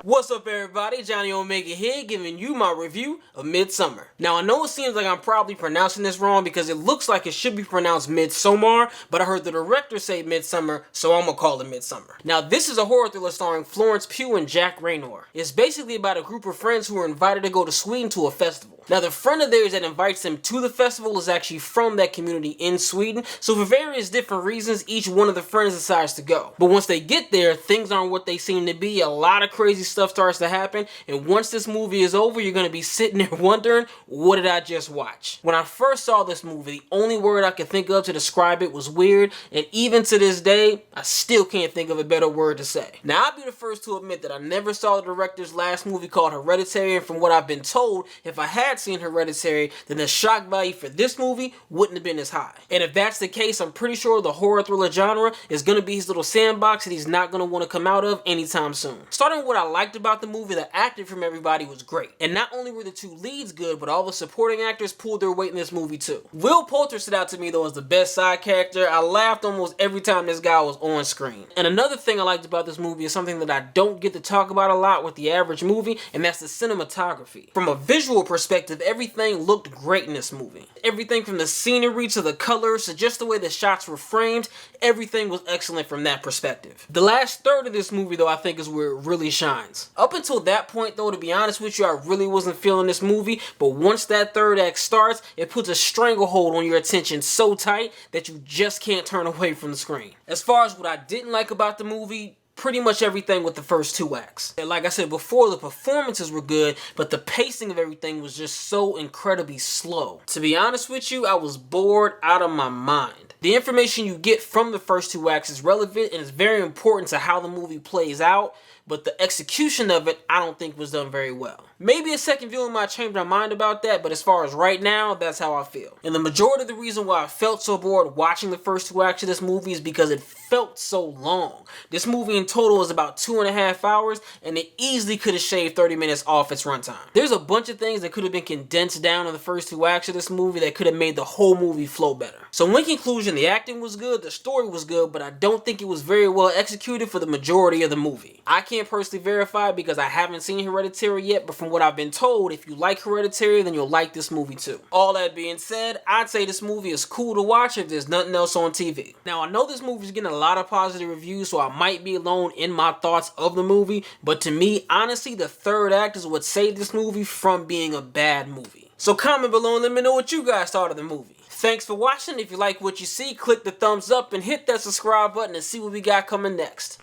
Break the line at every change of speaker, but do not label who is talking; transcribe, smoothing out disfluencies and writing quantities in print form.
What's up everybody, Johnnie Omega here giving you my review of Midsommar. Now I know it seems like I'm probably pronouncing this wrong because it looks like it should be pronounced Midsommar, but I heard the director say Midsommar, so I'm gonna call it Midsommar. Now this is a horror thriller starring Florence Pugh and Jack Raynor. It's basically about a group of friends who are invited to go to Sweden to a festival. Now the friend of theirs that invites them to the festival is actually from that community in Sweden, so for various different reasons each one of the friends decides to go. But once they get there, things aren't what they seem to be. A lot of crazy stuff starts to happen, and once this movie is over, you're gonna be sitting there wondering, what did I just watch? When I first saw this movie, the only word I could think of to describe it was weird, and even to this day, I still can't think of a better word to say. Now, I'll be the first to admit that I never saw the director's last movie called Hereditary, and from what I've been told, if I had seen Hereditary, then the shock value for this movie wouldn't have been as high. And if that's the case, I'm pretty sure the horror thriller genre is gonna be his little sandbox that he's not gonna want to come out of anytime soon. Starting with what I liked about the movie, the acting from everybody was great. And not only were the two leads good, but all the supporting actors pulled their weight in this movie too. Will Poulter stood out to me though as the best side character. I laughed almost every time this guy was on screen. And another thing I liked about this movie is something that I don't get to talk about a lot with the average movie, and that's the cinematography. From a visual perspective, everything looked great in this movie. Everything from the scenery to the colors to just the way the shots were framed, everything was excellent from that perspective. The last third of this movie though I think is where it really shines. Up until that point though, to be honest with you, I really wasn't feeling this movie, but once that third act starts, it puts a stranglehold on your attention so tight that you just can't turn away from the screen. As far as what I didn't like about the movie, pretty much everything with the first two acts. And like I said before, the performances were good, but the pacing of everything was just so incredibly slow. To be honest with you, I was bored out of my mind. The information you get from the first two acts is relevant and is very important to how the movie plays out, but the execution of it, I don't think was done very well. Maybe a second viewing might change my mind about that, but as far as right now, that's how I feel. And the majority of the reason why I felt so bored watching the first two acts of this movie is because it felt so long. This movie in total is about 2.5 hours, and it easily could have shaved 30 minutes off its runtime. There's a bunch of things that could have been condensed down in the first two acts of this movie that could have made the whole movie flow better. So in conclusion, the acting was good, the story was good, but I don't think it was very well executed for the majority of the movie. I can't personally verify because I haven't seen Hereditary yet, but from what I've been told, if you like Hereditary, then you'll like this movie too. All that being said, I'd say this movie is cool to watch if there's nothing else on TV. Now, I know this movie's getting a lot of positive reviews, so I might be alone in my thoughts of the movie, but to me, honestly, the third act is what saved this movie from being a bad movie. So comment below and let me know what you guys thought of the movie. Thanks for watching. If you like what you see, click the thumbs up and hit that subscribe button and see what we got coming next.